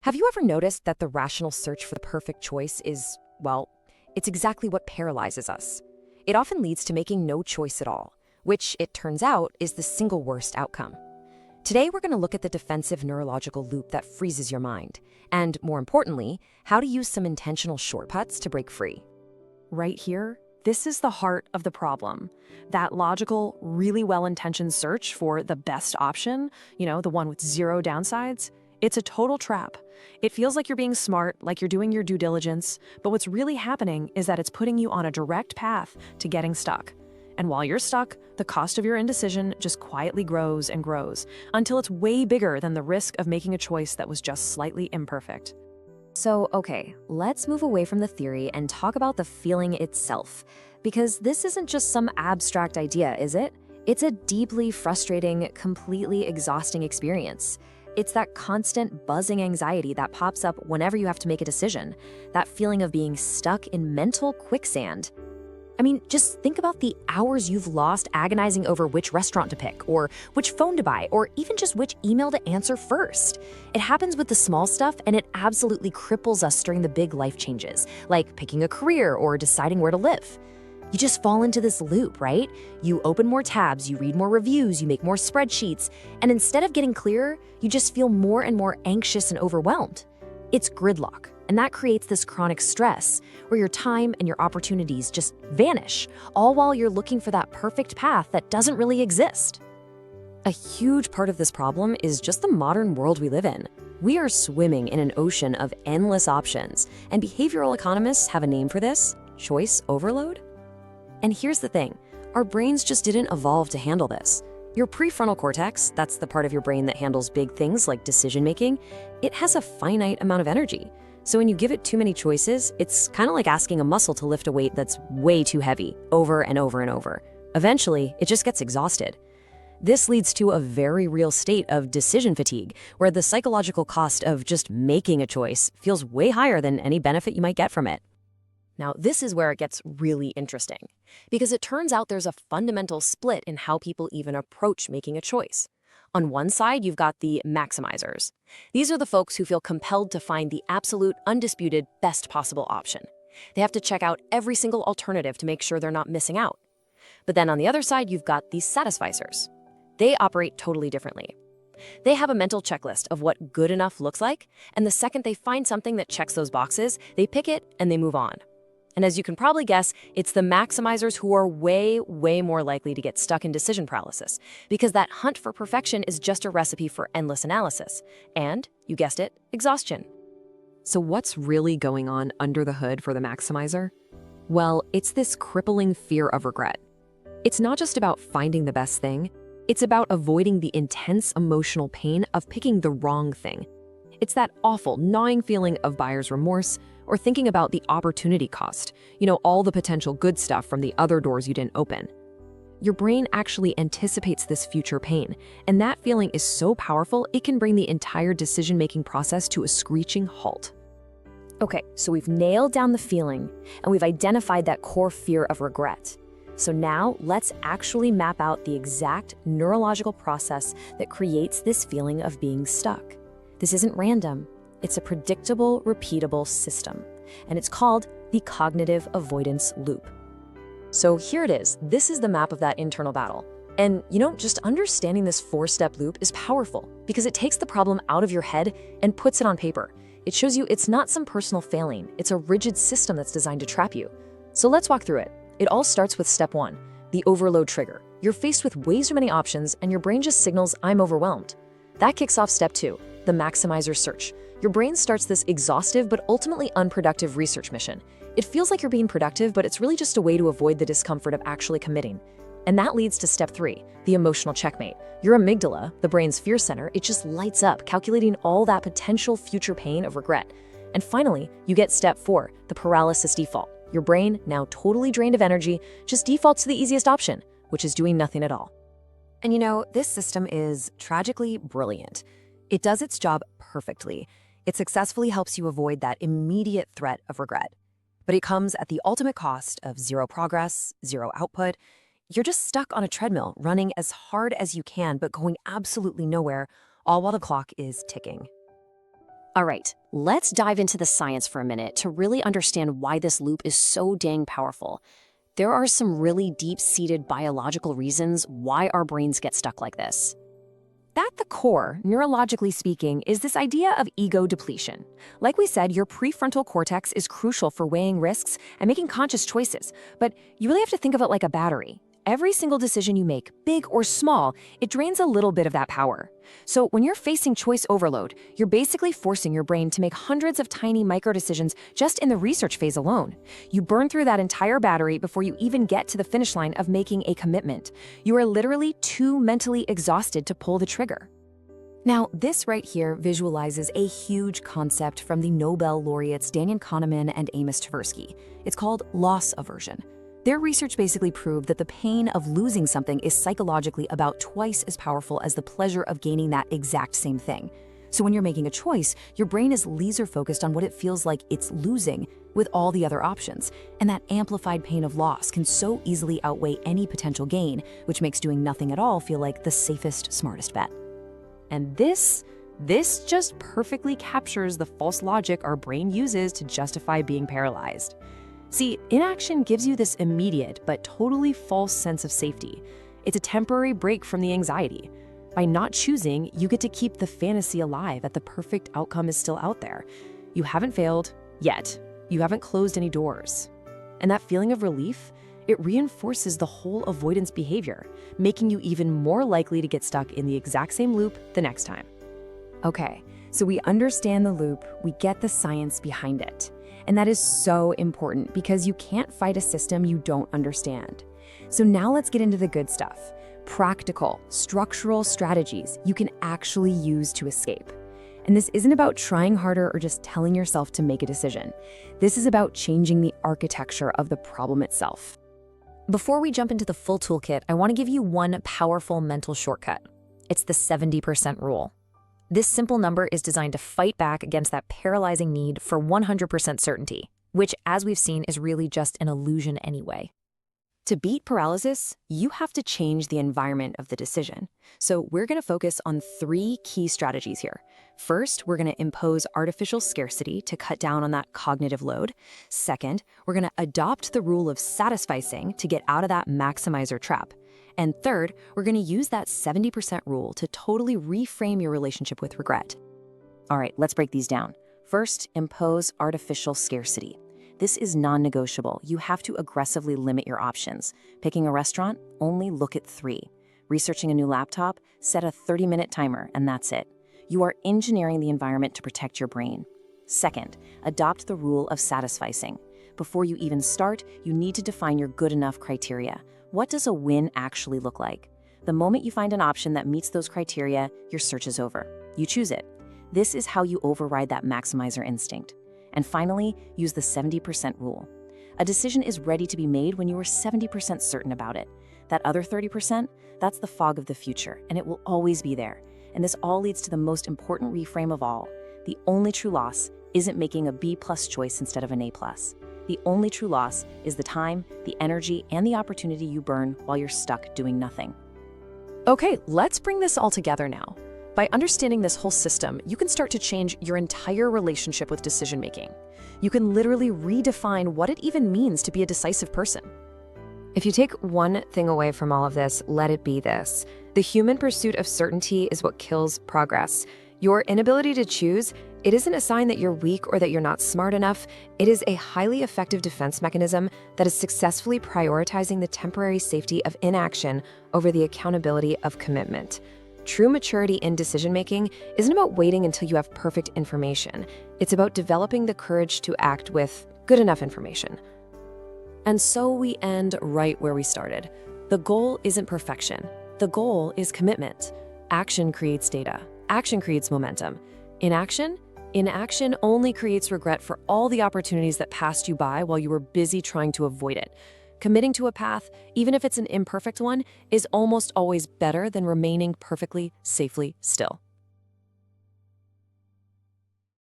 Have you ever noticed that the rational search for the perfect choice is, well, it's exactly what paralyzes us? It often leads to making no choice at all, which, it turns out, is the single worst outcome. Today, we're going to look at the defensive neurological loop that freezes your mind, and more importantly, how to use some intentional shortcuts to break free. Right here, this is the heart of the problem. That logical, really well-intentioned search for the best option, the one with zero downsides, it's a total trap. It feels like you're being smart, like you're doing your due diligence, but what's really happening is that it's putting you on a direct path to getting stuck. And while you're stuck, the cost of your indecision just quietly grows and grows until it's way bigger than the risk of making a choice that was just slightly imperfect. So, okay, let's move away from the theory and talk about the feeling itself. Because this isn't just some abstract idea, is it? It's a deeply frustrating, completely exhausting experience. It's that constant buzzing anxiety that pops up whenever you have to make a decision, that feeling of being stuck in mental quicksand. I mean, just think about the hours you've lost agonizing over which restaurant to pick, or which phone to buy, or even just which email to answer first. It happens with the small stuff, and it absolutely cripples us during the big life changes, like picking a career or deciding where to live. You just fall into this loop, right? You open more tabs, you read more reviews, you make more spreadsheets, and instead of getting clearer, you just feel more and more anxious and overwhelmed. It's gridlock. And that creates this chronic stress where your time and your opportunities just vanish, all while you're looking for that perfect path that doesn't really exist. A huge part of this problem is just the modern world we live in. We are swimming in an ocean of endless options, and behavioral economists have a name for this: choice overload. And here's the thing, our brains just didn't evolve to handle this. Your prefrontal cortex, that's the part of your brain that handles big things like decision making, it has a finite amount of energy. So when you give it too many choices, it's kind of like asking a muscle to lift a weight that's way too heavy, over and over and over. Eventually, it just gets exhausted. This leads to a very real state of decision fatigue, where the psychological cost of just making a choice feels way higher than any benefit you might get from it. Now, this is where it gets really interesting, because it turns out there's a fundamental split in how people even approach making a choice. On one side, you've got the maximizers. These are the folks who feel compelled to find the absolute, undisputed, best possible option. They have to check out every single alternative to make sure they're not missing out. But then on the other side, you've got the Satisficers. They operate totally differently. They have a mental checklist of what good enough looks like, and the second they find something that checks those boxes, they pick it and they move on. And as you can probably guess, it's the maximizers who are way, way more likely to get stuck in decision paralysis, because that hunt for perfection is just a recipe for endless analysis. And, you guessed it, exhaustion. So what's really going on under the hood for the maximizer? Well, it's this crippling fear of regret. It's not just about finding the best thing, it's about avoiding the intense emotional pain of picking the wrong thing. It's that awful, gnawing feeling of buyer's remorse, or thinking about the opportunity cost, all the potential good stuff from the other doors you didn't open. Your brain actually anticipates this future pain, and that feeling is so powerful it can bring the entire decision-making process to a screeching halt. Okay, so we've nailed down the feeling, and we've identified that core fear of regret. So now let's actually map out the exact neurological process that creates this feeling of being stuck. This isn't random. It's a predictable, repeatable system, and it's called the Cognitive Avoidance Loop. So here it is. This is the map of that internal battle. And just understanding this four-step loop is powerful because it takes the problem out of your head and puts it on paper. It shows you it's not some personal failing. It's a rigid system that's designed to trap you. So let's walk through it. It all starts with step one, the overload trigger. You're faced with way too many options and your brain just signals, "I'm overwhelmed." That kicks off step two, the maximizer search. Your brain starts this exhaustive but ultimately unproductive research mission. It feels like you're being productive, but it's really just a way to avoid the discomfort of actually committing. And that leads to step three, the emotional checkmate. Your amygdala, the brain's fear center, it just lights up, calculating all that potential future pain of regret. And finally, you get step four, the paralysis default. Your brain, now totally drained of energy, just defaults to the easiest option, which is doing nothing at all. And this system is tragically brilliant. It does its job perfectly. It successfully helps you avoid that immediate threat of regret. But it comes at the ultimate cost of zero progress, zero output. You're just stuck on a treadmill, running as hard as you can, but going absolutely nowhere, all while the clock is ticking. All right, let's dive into the science for a minute to really understand why this loop is so dang powerful. There are some really deep-seated biological reasons why our brains get stuck like this. At the core, neurologically speaking, is this idea of ego depletion. Like we said, your prefrontal cortex is crucial for weighing risks and making conscious choices, but you really have to think of it like a battery. Every single decision you make, big or small, it drains a little bit of that power. So when you're facing choice overload, you're basically forcing your brain to make hundreds of tiny micro-decisions just in the research phase alone. You burn through that entire battery before you even get to the finish line of making a commitment. You are literally too mentally exhausted to pull the trigger. Now, this right here visualizes a huge concept from the Nobel laureates Daniel Kahneman and Amos Tversky. It's called loss aversion. Their research basically proved that the pain of losing something is psychologically about twice as powerful as the pleasure of gaining that exact same thing. So when you're making a choice, your brain is laser focused on what it feels like it's losing with all the other options. And that amplified pain of loss can so easily outweigh any potential gain, which makes doing nothing at all feel like the safest, smartest bet. And this just perfectly captures the false logic our brain uses to justify being paralyzed. See, inaction gives you this immediate but totally false sense of safety. It's a temporary break from the anxiety. By not choosing, you get to keep the fantasy alive that the perfect outcome is still out there. You haven't failed yet. You haven't closed any doors. And that feeling of relief, it reinforces the whole avoidance behavior, making you even more likely to get stuck in the exact same loop the next time. Okay, so we understand the loop, we get the science behind it. And that is so important because you can't fight a system you don't understand. So now let's get into the good stuff. Practical, structural strategies you can actually use to escape. And this isn't about trying harder or just telling yourself to make a decision. This is about changing the architecture of the problem itself. Before we jump into the full toolkit, I want to give you one powerful mental shortcut. It's the 70% rule. This simple number is designed to fight back against that paralyzing need for 100% certainty, which, as we've seen, is really just an illusion anyway. To beat paralysis, you have to change the environment of the decision. So we're going to focus on 3 key strategies here. First, we're going to impose artificial scarcity to cut down on that cognitive load. Second, we're going to adopt the rule of satisficing to get out of that maximizer trap. And third, we're going to use that 70% rule to totally reframe your relationship with regret. All right, let's break these down. First, impose artificial scarcity. This is non-negotiable. You have to aggressively limit your options. Picking a restaurant, only look at 3. Researching a new laptop, set a 30-minute timer, and that's it. You are engineering the environment to protect your brain. Second, adopt the rule of satisficing. Before you even start, you need to define your good enough criteria. What does a win actually look like? The moment you find an option that meets those criteria, your search is over. You choose it. This is how you override that maximizer instinct. And finally, use the 70% rule. A decision is ready to be made when you are 70% certain about it. That other 30%, that's the fog of the future, and it will always be there. And this all leads to the most important reframe of all. The only true loss isn't making a B+ choice instead of an A+. The only true loss is the time, the energy, and the opportunity you burn while you're stuck doing nothing. Okay, let's bring this all together now. By understanding this whole system, you can start to change your entire relationship with decision-making. You can literally redefine what it even means to be a decisive person. If you take one thing away from all of this, let it be this. The human pursuit of certainty is what kills progress. Your inability to choose, it isn't a sign that you're weak or that you're not smart enough. It is a highly effective defense mechanism that is successfully prioritizing the temporary safety of inaction over the accountability of commitment. True maturity in decision-making isn't about waiting until you have perfect information. It's about developing the courage to act with good enough information. And so we end right where we started. The goal isn't perfection. The goal is commitment. Action creates data. Action creates momentum. Inaction only creates regret for all the opportunities that passed you by while you were busy trying to avoid it. Committing to a path, even if it's an imperfect one, is almost always better than remaining perfectly, safely still.